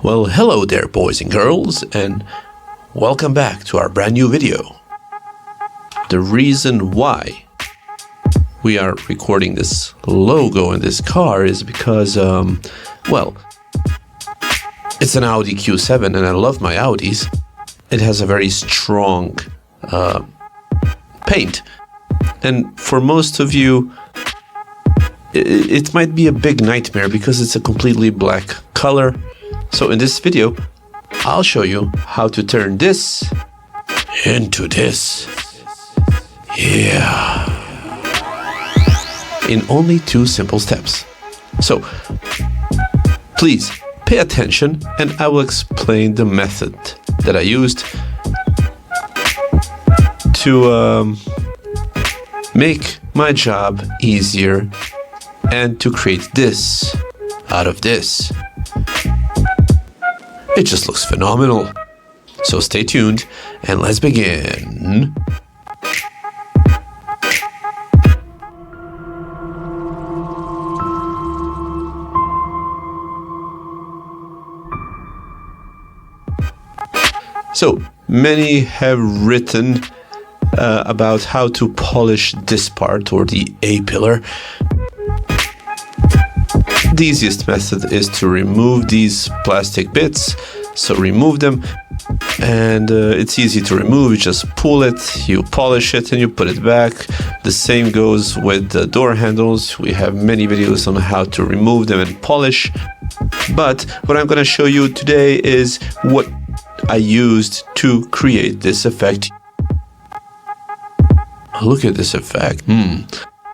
Well, hello there boys and girls, and welcome back to our brand new video. The reason why we are recording this logo in this car is because, well, it's an Audi Q7 and I love my Audis. It has a very strong paint, and for most of you it might be a big nightmare because it's a completely black color. So in this video, I'll show you how to turn this into this. Yeah. In only 2 simple steps. So please pay attention and I will explain the method that I used to make my job easier and to create this out of this. It just looks phenomenal. So stay tuned and let's begin. So many have written about how to polish this part or the A-pillar. The easiest method is to remove these plastic bits. So remove them, and it's easy to remove. You just pull it, you polish it, and you put it back. The same goes with the door handles. We have many videos on how to remove them and polish. But what I'm going to show you today is what I used to create this effect. Look at this effect.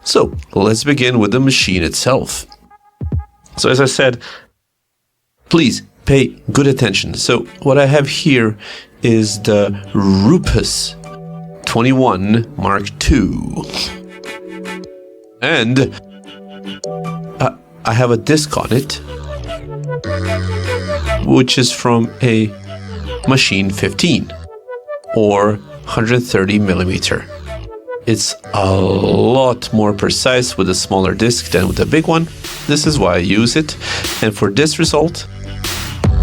So let's begin with the machine itself. So as I said, please pay good attention. So what I have here is the Rupus 21 Mark II. And I have a disc on it, which is from a Machine 15 or 130 millimeter. It's a lot more precise with a smaller disc than with a big one. This is why I use it. And for this result,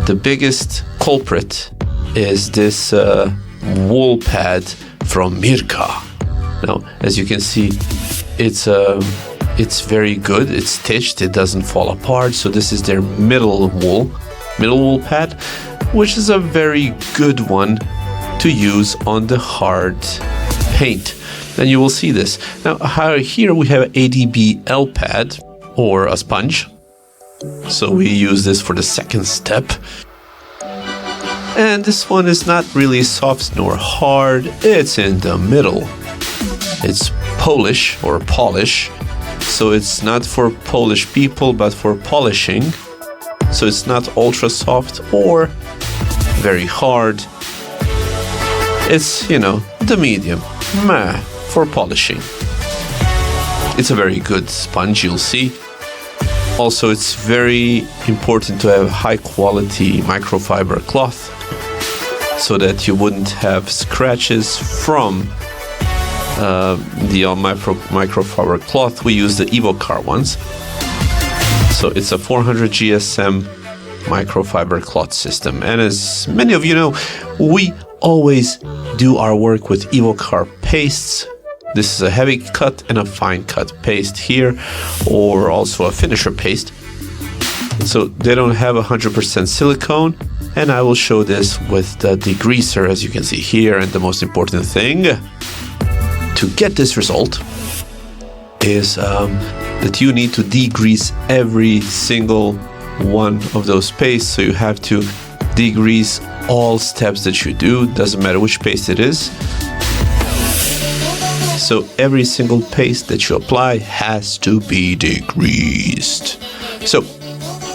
the biggest culprit is this wool pad from Mirka. Now, as you can see, it's very good. It's stitched. It doesn't fall apart. So this is their middle wool pad, which is a very good one to use on the hard paint. And you will see this. Now here we have ADB-L pad or a sponge. So we use this for the second step. And this one is not really soft nor hard. It's in the middle. It's Polish or polish. So it's not for Polish people, but for polishing. So it's not ultra soft or very hard. It's, the medium. For polishing. It's a very good sponge, you'll see. Also, it's very important to have high quality microfiber cloth so that you wouldn't have scratches from the microfiber cloth. We use the Evocar ones. So it's a 400 GSM microfiber cloth system. And as many of you know, we always do our work with Evocar pastes. This is a heavy cut and a fine cut paste here, or also a finisher paste. So they don't have 100% silicone, and I will show this with the degreaser, as you can see here. And the most important thing to get this result is that you need to degrease every single one of those pastes. So you have to degrease all steps that you do, doesn't matter which paste it is. So every single paste that you apply has to be degreased. So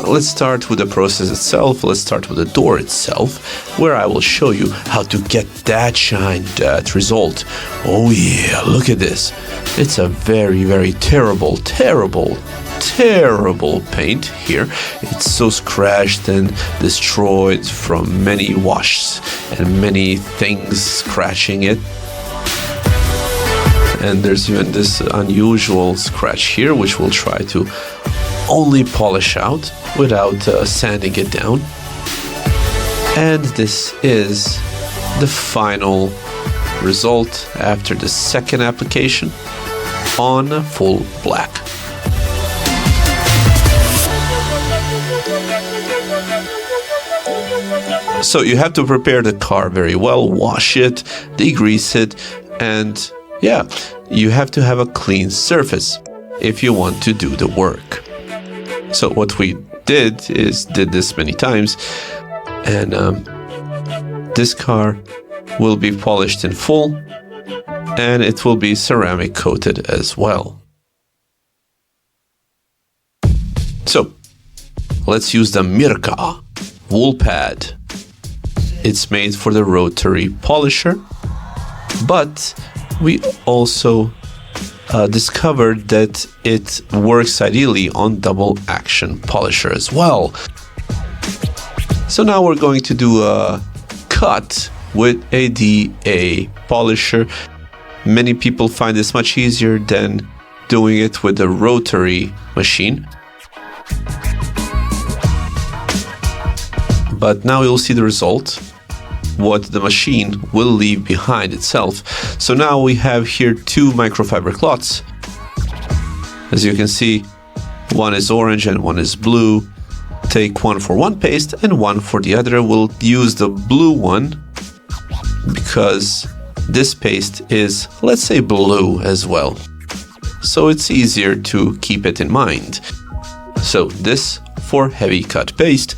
let's start with the process itself. Let's start with the door itself, where I will show you how to get that shine, that result. Oh yeah, look at this. It's a very, very terrible paint here. It's so scratched and destroyed from many washes and many things scratching it. And there's even this unusual scratch here, which we'll try to only polish out without sanding it down. And this is the final result after the second application on full black. So you have to prepare the car very well, wash it, degrease it, and yeah, you have to have a clean surface if you want to do the work. So what we did this many times, and this car will be polished in full, and it will be ceramic coated as well. So let's use the Mirka wool pad. It's made for the rotary polisher, but we also discovered that it works ideally on double action polisher as well. So now we're going to do a cut with a DA polisher. Many people find this much easier than doing it with the rotary machine. But now you'll see the result, what the machine will leave behind itself. So now we have here two microfiber cloths. As you can see, one is orange and one is blue. Take one for one paste and one for the other. We'll use the blue one because this paste is, let's say, blue as well. So it's easier to keep it in mind. So this for heavy cut paste.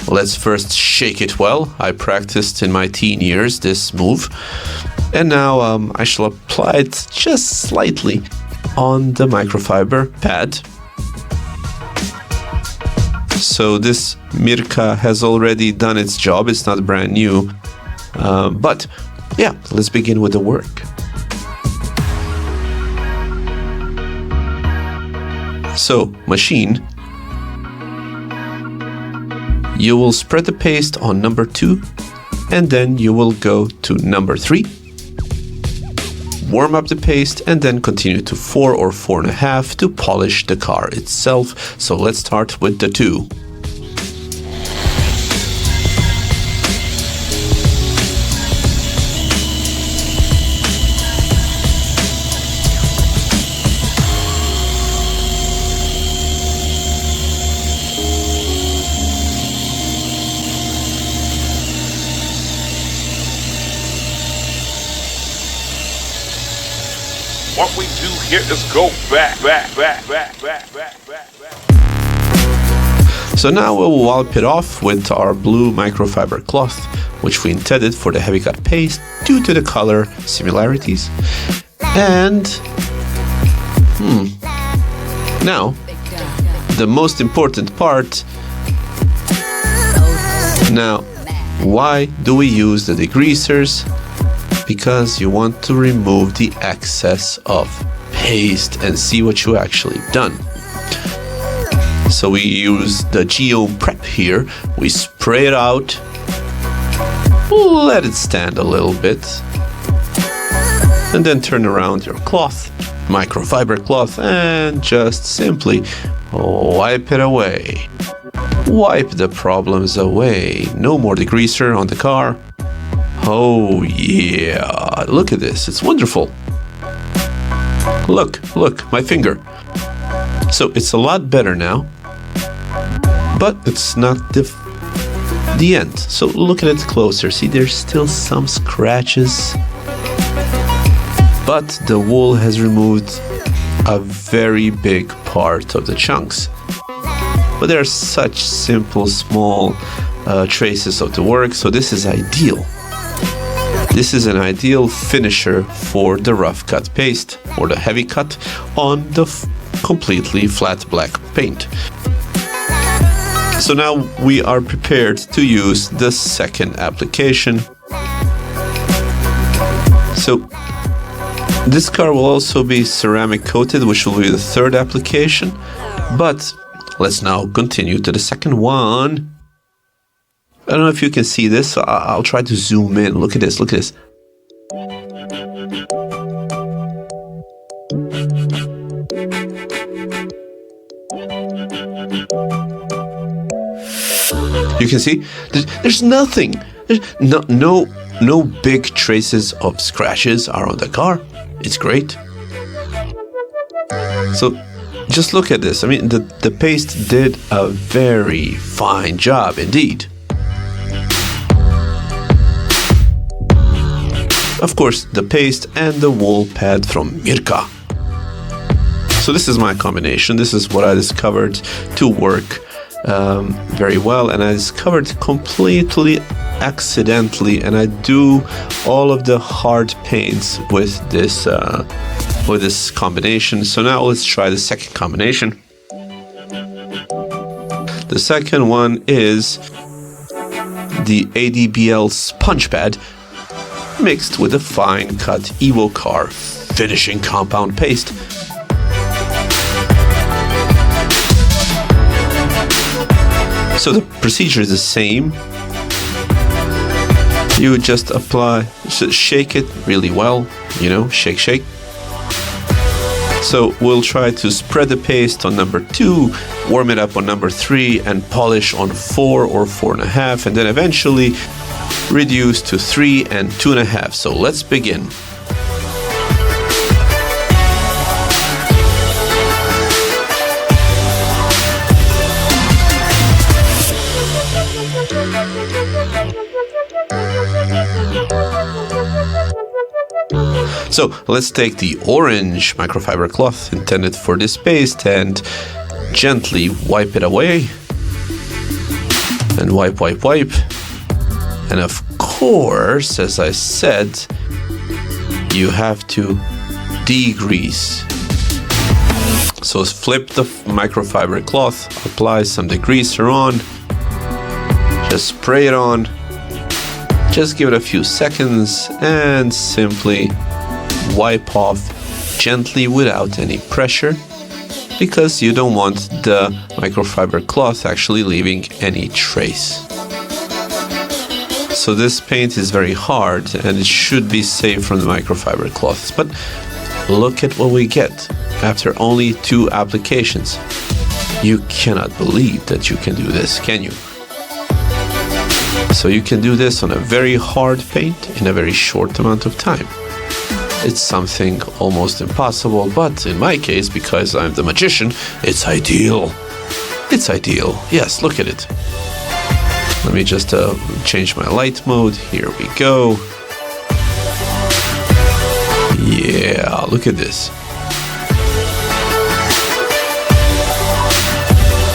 Let's first shake it well. I practiced in my teen years this move. And now I shall apply it just slightly on the microfiber pad. So this Mirka has already done its job. It's not brand new. But yeah, let's begin with the work. So, machine. You will spread the paste on number 2, and then you will go to number 3. Warm up the paste and then continue to 4 or 4.5 to polish the car itself. So let's start with the 2. What we do here is go back. So now we'll wipe it off with our blue microfiber cloth, which we intended for the heavy cut paste due to the color similarities. And now the most important part. Now, why do we use the degreasers? Because you want to remove the excess of paste and see what you actually done. So we use the Geome Prep here. We spray it out, let it stand a little bit, and then turn around your cloth, microfiber cloth, and just simply wipe it away. Wipe the problems away. No more degreaser on the car. Oh yeah, look at this, it's wonderful. Look, my finger. So it's a lot better now, but it's not the end. So look at it closer, see there's still some scratches, but the wool has removed a very big part of the chunks. But there are such simple, small traces of the work, so this is ideal. This is an ideal finisher for the rough cut paste or the heavy cut on the completely flat black paint. So now we are prepared to use the second application. So this car will also be ceramic coated, which will be the third application. But let's now continue to the second one. I don't know if you can see this. I'll try to zoom in. Look at this. Look at this. You can see there's nothing. There's no big traces of scratches are on the car. It's great. So just look at this. I mean, the paste did a very fine job indeed. Of course, the paste and the wool pad from Mirka. So this is my combination. This is what I discovered to work very well, and I discovered completely accidentally, and I do all of the hard paints with this combination. So now let's try the second combination. The second one is the ADBL sponge pad mixed with a fine cut Evo Car finishing compound paste. So the procedure is the same. You just apply, shake it really well, you know, shake. So we'll try to spread the paste on number 2, warm it up on number 3, and polish on 4 or 4.5, and then eventually reduce to 3 and 2.5. So let's begin. So let's take the orange microfiber cloth intended for this paste and gently wipe it away. And wipe. And of course, as I said, you have to degrease. So flip the microfiber cloth, apply some degreaser on, just spray it on, just give it a few seconds and simply wipe off gently without any pressure, because you don't want the microfiber cloth actually leaving any trace. So this paint is very hard and it should be saved from the microfiber cloths, but look at what we get after only 2 applications. You cannot believe that you can do this, can you? So you can do this on a very hard paint in a very short amount of time. It's something almost impossible, but in my case, because I'm the magician, it's ideal. It's ideal. Yes, look at it. Let me just change my light mode. Here we go. Yeah, look at this.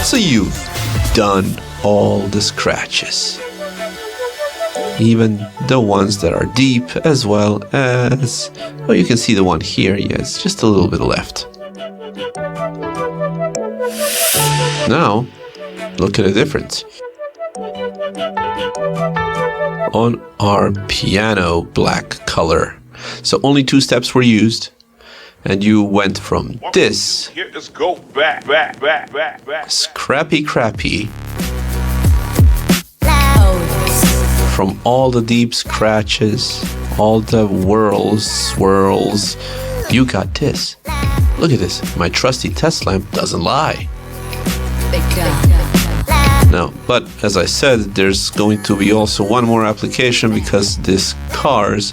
So you've done all the scratches, even the ones that are deep, as well as, well, you can see the one here. Yeah, it's just a little bit left. Now, look at the difference. On our piano black color. So only 2 steps were used, and you went from this scrappy crappy, from all the deep scratches, all the swirls, you got this. Look at this. My trusty test lamp doesn't lie. No, but as I said, there's going to be also one more application, because this car's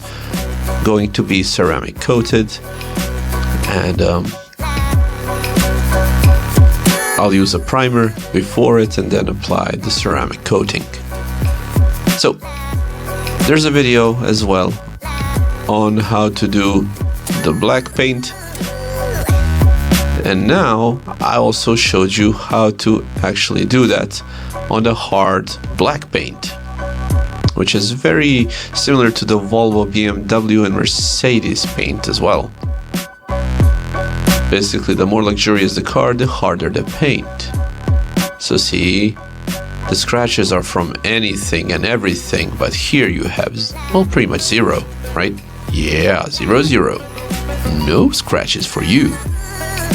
going to be ceramic coated, and I'll use a primer before it and then apply the ceramic coating. So there's a video as well on how to do the black paint. And now I also showed you how to actually do that on the hard black paint, which is very similar to the Volvo, BMW and Mercedes paint as well. Basically, the more luxurious the car, the harder the paint. So see, the scratches are from anything and everything, but here you have, well, pretty much 0, right? Yeah, 0. No scratches for you.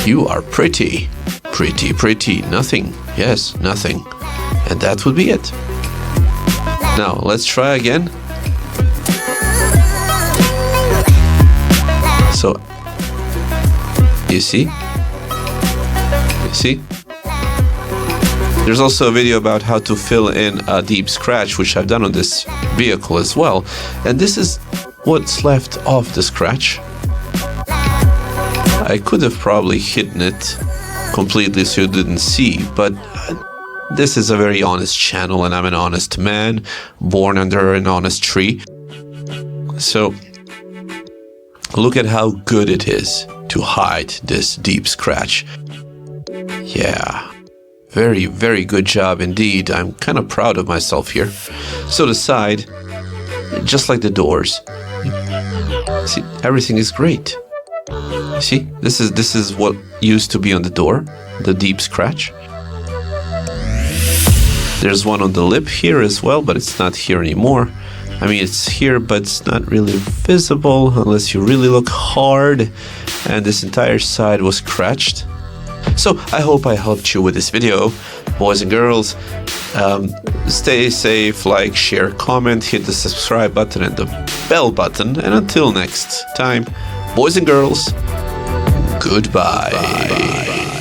You are pretty. Nothing. Yes, nothing. And that would be it. Now, let's try again. So, you see? There's also a video about how to fill in a deep scratch, which I've done on this vehicle as well. And this is what's left of the scratch. I could have probably hidden it completely so you didn't see, but this is a very honest channel and I'm an honest man, born under an honest tree. So look at how good it is to hide this deep scratch. Yeah, very, very good job indeed. I'm kind of proud of myself here. So the side, just like the doors, see, everything is great. See, this is what used to be on the door, the deep scratch. There's one on the lip here as well, but it's not here anymore. I mean, it's here, but it's not really visible unless you really look hard. And this entire side was scratched. So I hope I helped you with this video, boys and girls. Stay safe, like, share, comment, hit the subscribe button and the bell button. And until next time, boys and girls, goodbye.